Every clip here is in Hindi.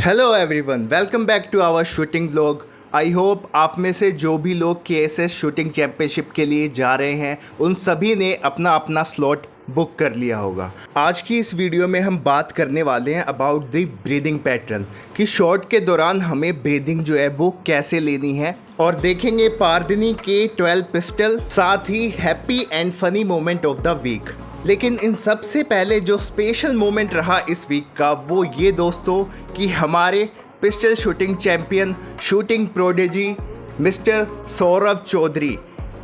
Hello everyone, welcome back to our shooting vlog. I hope आप में से जो भी लोग KSS शूटिंग चैम्पियनशिप के लिए जा रहे हैं उन सभी ने अपना अपना स्लॉट बुक कर लिया होगा। आज की इस वीडियो में हम बात करने वाले हैं अबाउट द ब्रीदिंग पैटर्न कि शॉट के दौरान हमें ब्रीदिंग जो है वो कैसे लेनी है, और देखेंगे पारदिनी के 12 पिस्टल, साथ ही happy and funny moment of the week. लेकिन इन सब से पहले जो स्पेशल मोमेंट रहा इस वीक का वो ये दोस्तों कि हमारे pistol shooting champion, shooting prodigy mister Saurabh Chaudhary,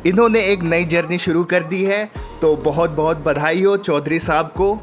इन्होंने एक नई जर्नी शुरू कर दी है। तो बहुत बहुत बधाई हो चौधरी साहब को।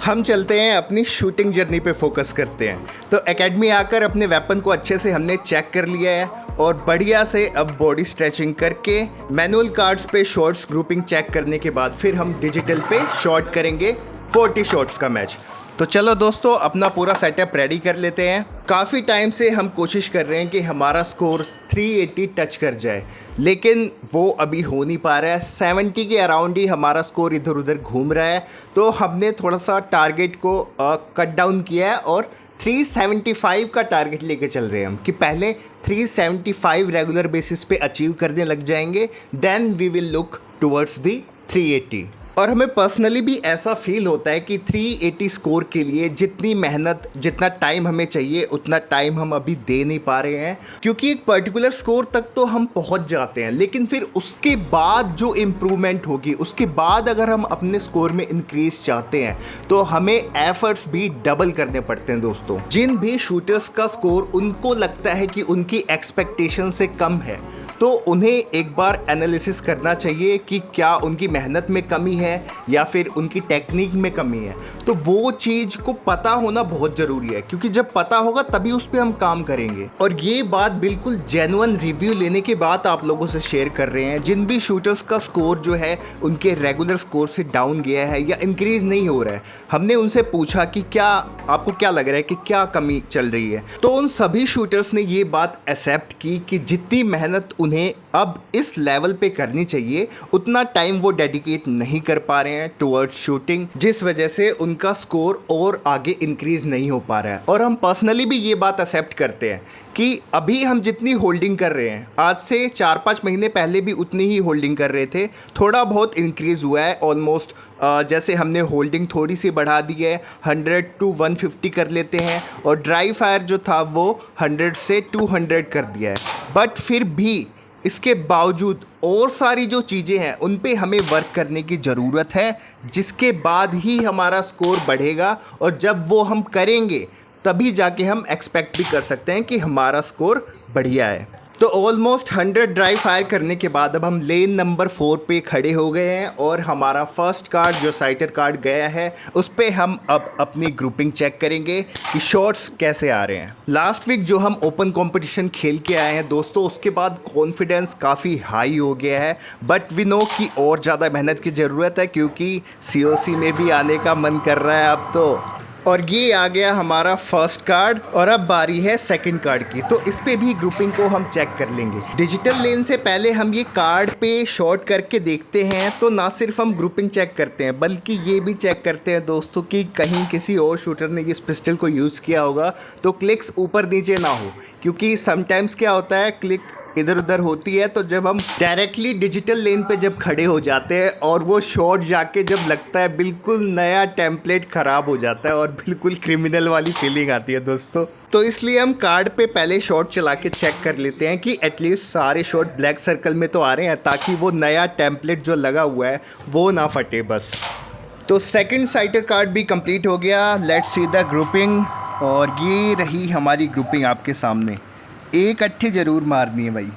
हम चलते हैं अपनी शूटिंग जर्नी पे फोकस करते हैं। तो एकेडमी आकर अपने वेपन को अच्छे से हमने चेक कर लिया है और बढ़िया से अब बॉडी स्ट्रेचिंग करके मैनुअल कार्ड्स पे शॉट्स ग्रुपिंग चेक करने के बाद फिर हम डिजिटल पे शॉट करेंगे 40 शॉट्स का मैच। तो चलो दोस्तों, अपना पूरा सेटअप रेडी कर लेते हैं। काफ़ी टाइम से हम कोशिश कर रहे हैं कि हमारा स्कोर 380 टच कर जाए, लेकिन वो अभी हो नहीं पा रहा है। 70 के अराउंड ही हमारा स्कोर इधर उधर घूम रहा है। तो हमने थोड़ा सा टारगेट को कट डाउन किया है और 375 का टारगेट लेके चल रहे हैं हम कि पहले 375 रेगुलर बेसिस पे अचीव करने लग जाएंगे, then we will look towards the 380। और हमें पर्सनली भी ऐसा फील होता है कि 380 स्कोर के लिए जितनी मेहनत, जितना टाइम हमें चाहिए उतना टाइम हम अभी दे नहीं पा रहे हैं, क्योंकि एक पर्टिकुलर स्कोर तक तो हम पहुंच जाते हैं, लेकिन फिर उसके बाद जो इम्प्रूवमेंट होगी, उसके बाद अगर हम अपने स्कोर में इंक्रीज चाहते हैं तो हमें एफर्ट्स भी डबल करने पड़ते हैं दोस्तों। जिन भी शूटर्स का स्कोर उनको लगता है कि उनकी एक्सपेक्टेशन से कम है, तो उन्हें एक बार एनालिसिस करना चाहिए कि क्या उनकी मेहनत में कमी है या फिर उनकी टेक्निक में कमी है। तो वो चीज़ को पता होना बहुत ज़रूरी है, क्योंकि जब पता होगा तभी उस पर हम काम करेंगे। और ये बात बिल्कुल जेन्युइन रिव्यू लेने के बाद आप लोगों से शेयर कर रहे हैं। जिन भी शूटर्स का स्कोर जो है उनके रेगुलर स्कोर से डाउन गया है या इंक्रीज़ नहीं हो रहा है, हमने उनसे पूछा कि क्या आपको क्या लग रहा है कि क्या कमी चल रही है। तो उन सभी शूटर्स ने ये बात एक्सेप्ट की कि जितनी मेहनत उन्हें अब इस लेवल पे करनी चाहिए उतना टाइम वो डेडिकेट नहीं कर पा रहे हैं टुवर्ड्स शूटिंग, जिस वजह से उनका स्कोर और आगे इंक्रीज नहीं हो पा रहा है। और हम पर्सनली भी ये बात एक्सेप्ट करते हैं कि अभी हम जितनी होल्डिंग कर रहे हैं, आज से 4-5 महीने पहले भी उतनी ही होल्डिंग कर रहे थे। थोड़ा बहुत इंक्रीज़ हुआ है ऑलमोस्ट, जैसे हमने होल्डिंग थोड़ी सी बढ़ा दी है, 100 to 150 कर लेते हैं, और ड्राई फायर जो था वो 100 से 200 कर दिया है। बट फिर भी इसके बावजूद और सारी जो चीज़ें हैं उन पे हमें वर्क करने की ज़रूरत है, जिसके बाद ही हमारा स्कोर बढ़ेगा। और जब वो हम करेंगे तभी जाके हम एक्सपेक्ट भी कर सकते हैं कि हमारा स्कोर बढ़िया है। तो ऑलमोस्ट 100 ड्राई फायर करने के बाद अब हम लेन नंबर 4 पे खड़े हो गए हैं, और हमारा फर्स्ट कार्ड जो साइटर कार्ड गया है उस पे हम अब अपनी ग्रुपिंग चेक करेंगे कि शॉट्स कैसे आ रहे हैं। लास्ट वीक जो हम ओपन कंपटीशन खेल के आए हैं दोस्तों, उसके बाद कॉन्फिडेंस काफ़ी हाई हो गया है, बट वी नो कि और ज़्यादा मेहनत की ज़रूरत है, क्योंकि COC में भी आने का मन कर रहा है अब तो। और ये आ गया हमारा फर्स्ट कार्ड, और अब बारी है सेकंड कार्ड की। तो इस पे भी ग्रुपिंग को हम चेक कर लेंगे। डिजिटल लेन से पहले हम ये कार्ड पे शॉट करके देखते हैं, तो ना सिर्फ हम ग्रुपिंग चेक करते हैं बल्कि ये भी चेक करते हैं दोस्तों कि कहीं किसी और शूटर ने इस पिस्टल को यूज़ किया होगा तो क्लिक्स ऊपर नीचे ना हो, क्योंकि समटाइम्स क्या होता है क्लिक इधर उधर होती है। तो जब हम डायरेक्टली डिजिटल लेन पे जब खड़े हो जाते हैं और वो शॉट जाके जब लगता है, बिल्कुल नया टेम्पलेट ख़राब हो जाता है और बिल्कुल क्रिमिनल वाली फीलिंग आती है दोस्तों। तो इसलिए हम कार्ड पे पहले शॉट चला के चेक कर लेते हैं कि एटलीस्ट सारे शॉट ब्लैक सर्कल में तो आ रहे हैं, ताकि वो नया टेम्पलेट जो लगा हुआ है वो ना फटे बस। तो सेकंड साइटर कार्ड भी कंप्लीट हो गया। लेट्स सी द ग्रुपिंग, और ये रही हमारी ग्रुपिंग आपके सामने। एक अट्ठी ज़रूर मारनी है भाई।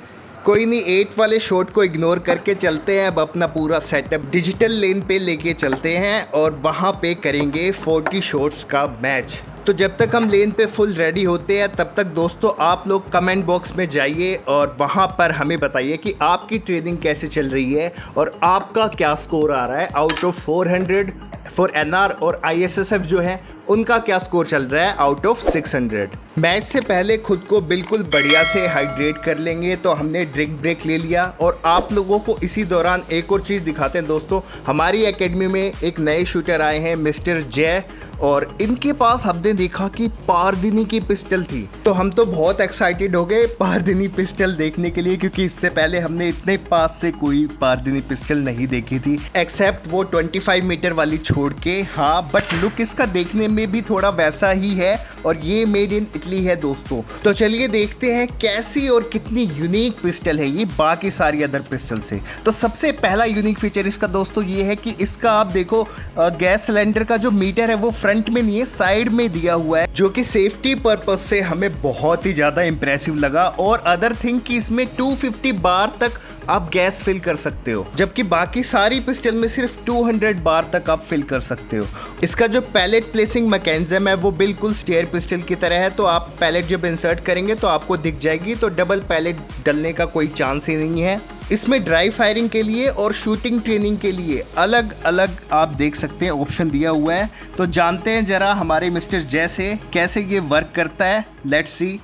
कोई नहीं, 8 वाले शॉट को इग्नोर करके चलते हैं। अब अपना पूरा सेटअप डिजिटल लेन पे लेके चलते हैं और वहाँ पे करेंगे 40 शॉट्स का मैच। तो जब तक हम लेन पे फुल रेडी होते हैं तब तक दोस्तों आप लोग कमेंट बॉक्स में जाइए और वहाँ पर हमें बताइए कि आपकी ट्रेनिंग कैसे चल रही है और आपका क्या स्कोर आ रहा है आउट ऑफ 400 फॉर NR और ISSF जो है, उनका क्या स्कोर चल रहा है आउट ऑफ 600। मैच से पहले खुद को बिल्कुल बढ़िया से हाइड्रेट कर लेंगे, तो हमने ड्रिंक ब्रेक ले लिया और आप लोगों को इसी दौरान एक और चीज़ दिखाते हैं दोस्तों। हमारी एकेडमी में एक नए शूटर आए हैं मिस्टर जय, और इनके पास हमने देखा कि पारदिनी की पिस्टल थी, तो हम तो बहुत एक्साइटेड हो गए पारदिनी पिस्टल देखने के लिए, क्योंकि इससे पहले हमने इतने पास से कोई पारदिनी पिस्टल नहीं देखी थी एक्सेप्ट वो 25 मीटर वाली छोड़ के। हाँ, बट लुक इसका देखने में भी थोड़ा वैसा ही है, और ये मेड इन इटली है दोस्तों। तो चलिए देखते हैं कैसी और कितनी यूनिक पिस्टल है ये बाकी सारी अदर पिस्टल से। तो सबसे पहला यूनिक फीचर इसका दोस्तों ये है कि इसका आप देखो गैस सिलेंडर का जो मीटर है वो फ्रंट में नहीं है, साइड में दिया हुआ है, जो कि सेफ्टी पर्पस से हमें बहुत ही ज़्यादा इंप्रेसिव लगा। और अदर थिंग कि इसमें 250 बार तक आप गैस फिल कर सकते हो, जबकि बाकी सारी पिस्टल में सिर्फ 200 बार तक आप फिल कर सकते हो। इसका जो पैलेट प्लेसिंग मैकेनिज्म है वो बिल्कुल स्टेयर पिस्टल की तरह है, तो आप पैलेट जब इंसर्ट करेंगे तो आपको दिख जाएगी, तो डबल पैलेट डलने का कोई चांस ही नहीं है। इसमें ड्राई फायरिंग के लिए और शूटिंग ट्रेनिंग के लिए अलग अलग आप देख सकते हैं ऑप्शन दिया हुआ है। तो जानते हैं जरा हमारे मिस्टर जय से कैसे ये वर्क करता है, लेट्स सी।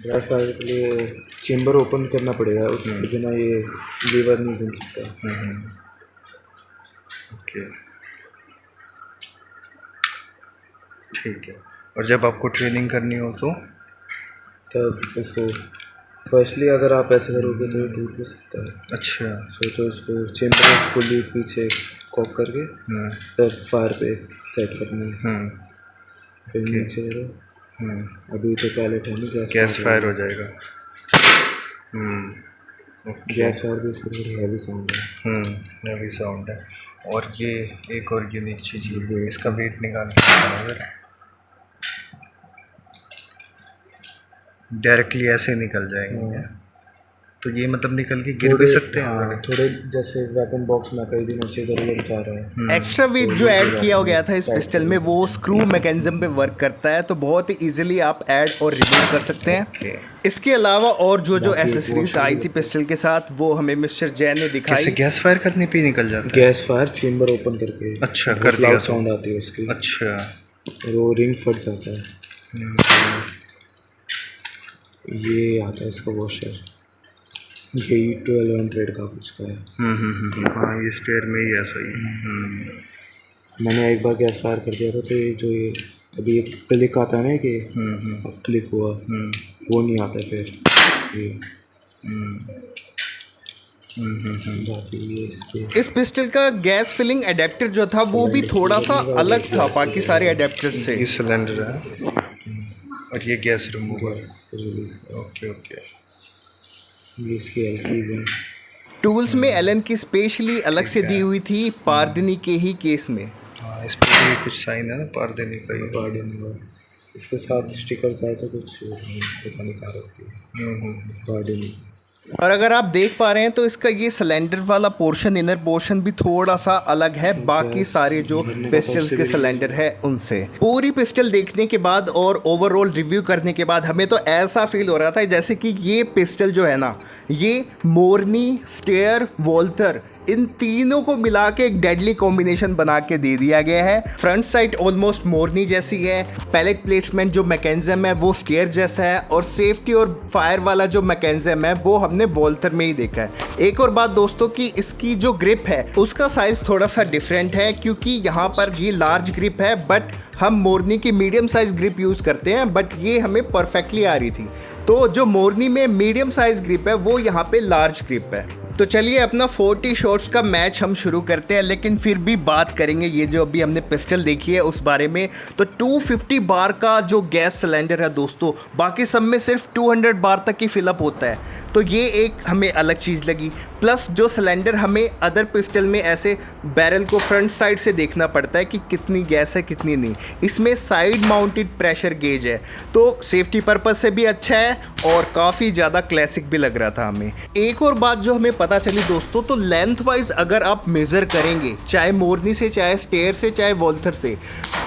ड्राई फायर के लिए चेम्बर ओपन करना पड़ेगा, उसके बिना ये लीवर नहीं घूम सकता। ओके, ठीक है। और जब आपको ट्रेनिंग करनी हो तो तब इसको फर्स्टली अगर आप ऐसे करोगे तो ये टूट भी सकता है। अच्छा, तो इसको चेम्बर फुली पीछे कॉक करके तब फायर पे सेट करना है। फिर नीचे करो। अभी तो पैलेट है ना, गैस फायर हो जाएगा। गैस फायर भी इसको थोड़ी हैवी साउंड है। हैवी साउंड है। और ये एक और यूनिक चीज़ है, इसका वेट निकाल के डायरेक्टली ऐसे निकल जाएंगे, तो ये मतलब निकल के गिर भी सकते हैं। हाँ, थोड़े जैसे वेपन बॉक्स में कई दिनों से इधर उधर जा रहा है। एक्स्ट्रा वेट जो ऐड किया गया था इस पिस्टल में वो स्क्रू मैकेनिज्म पे वर्क करता है, तो बहुत ही इजीली आप ऐड और रिमूव कर सकते हैं। इसके अलावा और जो एसेसरीज आई थी पिस्टल के साथ वो हमें मिस्टर जय ने दिखाई। कैसे गैस फायर करने पे निकल जाता है? गैस फायर चेम्बर ओपन करके। अच्छा, कर दिया, साउंड आती है उसकी। अच्छा, और वो रिंग फट जाता है। ये आता है इसका वॉशर, यही 1200 का कुछ का है। हाँ, ये स्टेयर में ही ऐसा ही है। मैंने एक बार गैस फायर कर दिया था, तो ये जो ये अभी एक क्लिक आता है ना कि अब क्लिक हुआ, वो नहीं आता फिर ये। बाकी ये इस पिस्टल का गैस फिलिंग अडेप्टर जो था वो भी थोड़ा सा अलग था बाकी सारे अडेप्टर से। ये सिलेंडर है और ये गैस रिमूवर। ओके, ये इसकी एलकीज हैं। टूल्स में एलन की स्पेशली अलग से दी हुई थी पारदिनी के ही केस में। हाँ, इस पर भी कुछ साइन है ना पारदिनी का ही। पारदिनी का इसके साथ स्टिकर्स आए तो कुछ पता नहीं कहाँ रखती है पारदिनी। और अगर आप देख पा रहे हैं तो इसका ये सिलेंडर वाला पोर्शन, इनर पोर्शन भी थोड़ा सा अलग है बाकी सारे जो पिस्टल्स के सिलेंडर है उनसे। पूरी पिस्टल देखने के बाद और ओवरऑल रिव्यू करने के बाद हमें तो ऐसा फील हो रहा था जैसे कि ये पिस्टल जो है ना, ये मोरनी, स्टेयर, वॉल्टर, इन तीनों को मिला के एक डेडली कॉम्बिनेशन बना के दे दिया गया है। फ्रंट साइड ऑलमोस्ट मोरनी जैसी है, पैलेट प्लेसमेंट जो मैकेनिज्म है वो स्टेयर जैसा है, और सेफ्टी और फायर वाला जो मैकेनिज्म है वो हमने वॉल्टर में ही देखा है। एक और बात दोस्तों कि इसकी जो ग्रिप है उसका साइज़ थोड़ा सा डिफरेंट है, क्योंकि यहाँ पर ये लार्ज ग्रिप है, बट हम मोरनी की मीडियम साइज़ ग्रिप यूज़ करते हैं, बट ये हमें परफेक्टली आ रही थी। तो जो मोरनी में मीडियम साइज़ ग्रिप है वो यहाँ पे लार्ज ग्रिप है। तो चलिए अपना 40 शॉट्स का मैच हम शुरू करते हैं, लेकिन फिर भी बात करेंगे ये जो अभी हमने पिस्टल देखी है उस बारे में। तो 250 बार का जो गैस सिलेंडर है दोस्तों, बाकी सब में सिर्फ 200 बार तक ही फिलअप होता है, तो ये एक हमें अलग चीज़ लगी। प्लस जो सिलेंडर हमें अदर पिस्टल में ऐसे बैरल को फ्रंट साइड से देखना पड़ता है कि कितनी गैस है कितनी नहीं, इसमें साइड माउंटेड प्रेशर गेज है, तो सेफ्टी पर्पस से भी अच्छा है और काफ़ी ज़्यादा क्लासिक भी लग रहा था हमें। एक और बात जो हमें पता चली दोस्तों, तो लेंथ वाइज अगर आप मेज़र करेंगे, चाहे मोरनी से, चाहे स्टेयर से, चाहे वॉल्थर से,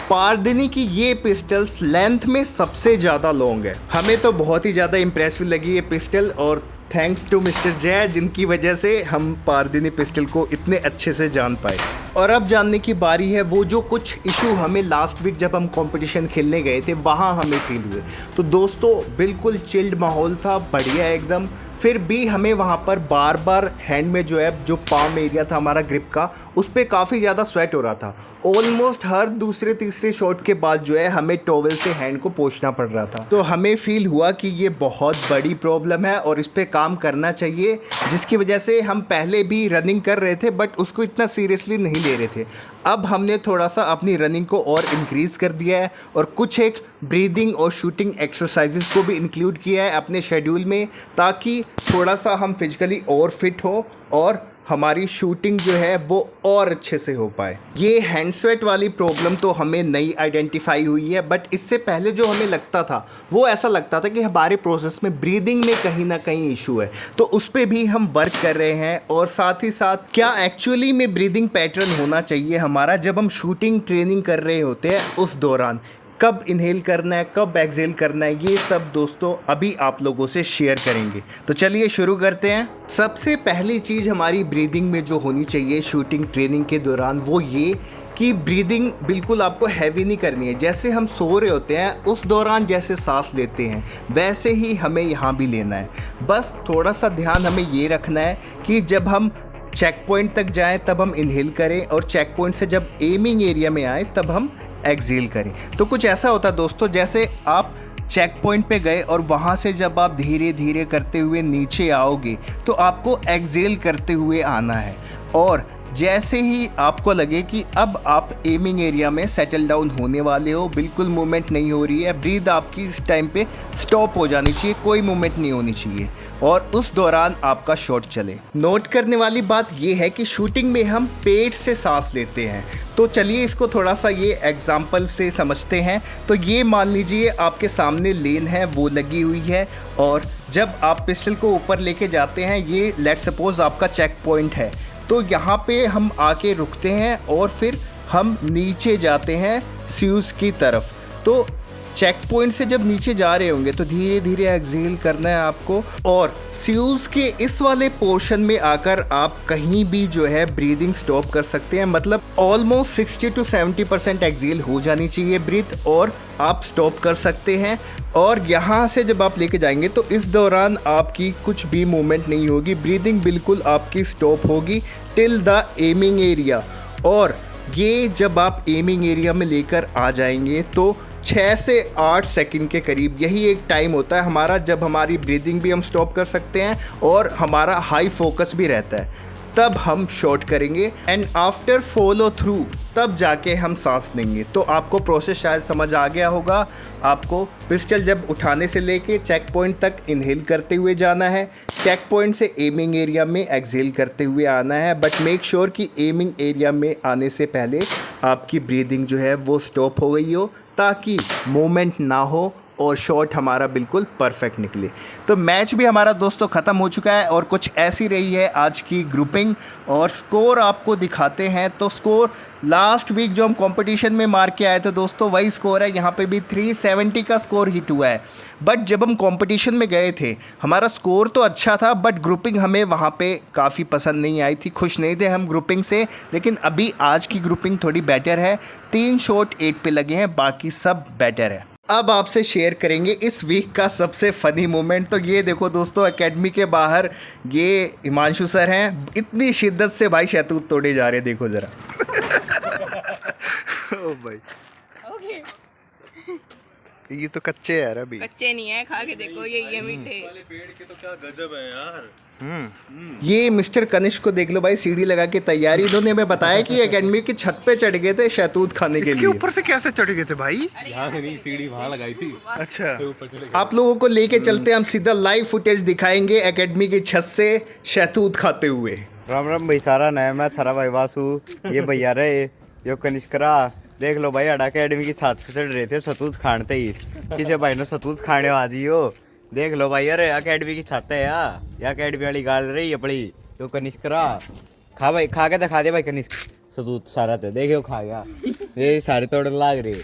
पारदिनी की ये पिस्टल्स लेंथ में सबसे ज़्यादा लॉन्ग है। हमें तो बहुत ही ज़्यादा इंप्रेसिव लगी ये पिस्टल, और थैंक्स टू मिस्टर जय जिनकी वजह से हम पारदिनी पिस्टल को इतने अच्छे से जान पाए। और अब जानने की बारी है वो जो कुछ इशू हमें लास्ट वीक जब हम कंपटीशन खेलने गए थे वहाँ हमें फील हुए। तो दोस्तों बिल्कुल चिल्ड माहौल था, बढ़िया एकदम। फिर भी हमें वहाँ पर बार बार हैंड में जो है जो पाम एरिया था हमारा ग्रिप का, उस पर काफ़ी ज़्यादा स्वेट हो रहा था। ऑलमोस्ट हर दूसरे तीसरे शॉट के बाद जो है हमें टॉवल से हैंड को पोंछना पड़ रहा था। तो हमें फील हुआ कि ये बहुत बड़ी प्रॉब्लम है और इस पर काम करना चाहिए, जिसकी वजह से हम पहले भी रनिंग कर रहे थे बट उसको इतना सीरियसली नहीं ले रहे थे। अब हमने थोड़ा सा अपनी रनिंग को और इंक्रीज़ कर दिया है और कुछ एक ब्रीदिंग और शूटिंग एक्सरसाइजेस को भी इंक्लूड किया है अपने शेड्यूल में, ताकि थोड़ा सा हम फिजिकली और फिट हो और हमारी शूटिंग जो है वो और अच्छे से हो पाए। ये हैंड स्वेट वाली प्रॉब्लम तो हमें नई आइडेंटिफाई हुई है, बट इससे पहले जो हमें लगता था वो ऐसा लगता था कि हमारे प्रोसेस में ब्रीदिंग में कहीं ना कहीं इशू है। तो उस पर भी हम वर्क कर रहे हैं और साथ ही साथ क्या एक्चुअली में ब्रीदिंग पैटर्न होना चाहिए हमारा जब हम शूटिंग ट्रेनिंग कर रहे होते हैं, उस दौरान कब इनहेल करना है, कब एक्सहेल करना है, ये सब दोस्तों अभी आप लोगों से शेयर करेंगे। तो चलिए शुरू करते हैं। सबसे पहली चीज़ हमारी ब्रीदिंग में जो होनी चाहिए शूटिंग ट्रेनिंग के दौरान वो ये कि ब्रीदिंग बिल्कुल आपको हैवी नहीं करनी है। जैसे हम सो रहे होते हैं उस दौरान जैसे सांस लेते हैं वैसे ही हमें यहाँ भी लेना है। बस थोड़ा सा ध्यान हमें ये रखना है कि जब हम चेक पॉइंट तक जाएं तब हम इनहेल करें और चेक पॉइंट से जब एमिंग एरिया में आए तब हम एक्सहेल करें। तो कुछ ऐसा होता है दोस्तों, जैसे आप चेक पॉइंट पे गए और वहाँ से जब आप धीरे धीरे करते हुए नीचे आओगे तो आपको एक्सहेल करते हुए आना है, और जैसे ही आपको लगे कि अब आप एमिंग एरिया में सेटल डाउन होने वाले हो, बिल्कुल मूवमेंट नहीं हो रही है, ब्रीद आपकी इस टाइम पे स्टॉप हो जानी चाहिए, कोई मूवमेंट नहीं होनी चाहिए, और उस दौरान आपका शॉट चले। नोट करने वाली बात यह है कि शूटिंग में हम पेट से सांस लेते हैं। तो चलिए इसको थोड़ा सा ये एग्जाम्पल से समझते हैं। तो ये मान लीजिए आपके सामने लेन है वो लगी हुई है, और जब आप पिस्टल को ऊपर लेके जाते हैं, ये लेट सपोज आपका चेक पॉइंट है, तो यहाँ पे हम आके रुकते हैं और फिर हम नीचे जाते हैं स्यूज़ की तरफ। तो चेक पॉइंट से जब नीचे जा रहे होंगे तो धीरे धीरे एक्सहेल करना है आपको, और स्यूज़ के इस वाले पोर्शन में आकर आप कहीं भी जो है ब्रीदिंग स्टॉप कर सकते हैं। मतलब ऑलमोस्ट 60 to 70% एक्सहेल हो जानी चाहिए ब्रीथ, और आप स्टॉप कर सकते हैं। और यहाँ से जब आप लेके जाएंगे तो इस दौरान आपकी कुछ भी मूवमेंट नहीं होगी, ब्रीदिंग बिल्कुल आपकी स्टॉप होगी टिल द एमिंग एरिया। और ये जब आप एमिंग एरिया में लेकर आ जाएंगे तो 6 से 8 सेकंड के करीब यही एक टाइम होता है हमारा जब हमारी ब्रीदिंग भी हम स्टॉप कर सकते हैं और हमारा हाई फोकस भी रहता है। तब हम शॉट करेंगे एंड आफ्टर फॉलो थ्रू तब जाके हम सांस लेंगे। तो आपको प्रोसेस शायद समझ आ गया होगा। आपको पिस्टल जब उठाने से लेके चेक पॉइंट तक इनहेल करते हुए जाना है, चेक पॉइंट से एमिंग एरिया में एक्सहेल करते हुए आना है, बट मेक श्योर कि एमिंग एरिया में आने से पहले आपकी ब्रीदिंग जो है वो स्टॉप हो गई हो, ताकि मूवमेंट ना हो और शॉट हमारा बिल्कुल परफेक्ट निकले। तो मैच भी हमारा दोस्तों ख़त्म हो चुका है और कुछ ऐसी रही है आज की ग्रुपिंग, और स्कोर आपको दिखाते हैं। तो स्कोर लास्ट वीक जो हम कंपटीशन में मार के आए थे दोस्तों वही स्कोर है। यहाँ पे भी 370 का स्कोर हिट हुआ है। बट जब हम कंपटीशन में गए थे हमारा स्कोर तो अच्छा था, बट ग्रुपिंग हमें वहाँ पे काफ़ी पसंद नहीं आई थी, खुश नहीं थे हम ग्रुपिंग से। लेकिन अभी आज की ग्रुपिंग थोड़ी बेटर है, 3 शॉट 8 पे लगे हैं, बाकी सब बेटर है। अब आपसे शेयर करेंगे इस वीक का सबसे फ़नी मोमेंट। तो ये देखो दोस्तों, एकेडमी के बाहर ये हिमांशु सर हैं, इतनी शिद्दत से भाई शहतूत तोड़े जा रहे हैं, देखो ज़रा। ओ भाई ओके, ये तो कच्चे है यार, अभी कच्चे नहीं है, खा के देखो, ये मीठे वाले पेड़ के तो क्या गजब है यार। ये मिस्टर कनिष्क को देख लो भाई, सीढ़ी लगा के तैयारी। इन्होंने हमें बताया कि एकेडमी की छत पे चढ़ गए थे शहतूत खाने के लिए। ऊपर से कैसे चढ़ गए थे भाई? यहाँ नहीं, सीढ़ी वहाँ लगाई थी, अच्छा, तो ऊपर चले गए। आप लोगों को लेके चलते, हम सीधा लाइव फुटेज दिखाएंगे एकेडमी की छत से शहतूत खाते हुए। राम राम भाई, सारा नया मैं थारा भाई वासु, ये भैया रहे यो कनिष्करा। देख लो भाई, अड़ा अकेडमी की छत पे चढ़ रहे थे सतूत खानते ही, किसी भाई ने सतूत खाने आ जियो। देख लो भाई, अरे अकेडमी की छत है यार, ये अकेडमी वाली गाल रही अपनी यो कनिष्करा। खा भाई, खा के दिखा दे भाई कनिष्क, सतूत सारा थे, देखियो खा गया, ये सारे तोड़ने लाग रही,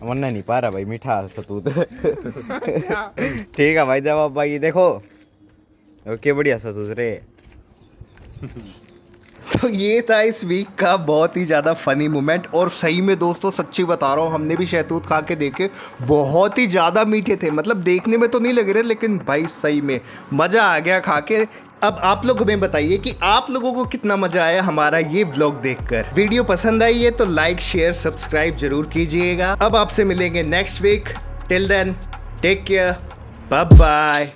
वरना नहीं पा रहा भाई मीठा सतूत। ठीक है भाई, जब भाई देखो ओके, बढ़िया सतूत रे। तो ये था इस वीक का बहुत ही ज़्यादा फनी मोमेंट। और सही में दोस्तों सच्ची बता रहा हूँ, हमने भी शहतूत खा के देखे, बहुत ही ज़्यादा मीठे थे। मतलब देखने में तो नहीं लग रहे, लेकिन भाई सही में मज़ा आ गया खा के। अब आप लोग हमें बताइए कि आप लोगों को कितना मज़ा आया हमारा ये व्लॉग देखकर। वीडियो पसंद आई है तो लाइक शेयर सब्सक्राइब जरूर कीजिएगा। अब आपसे मिलेंगे next week. Till then take care, bye bye.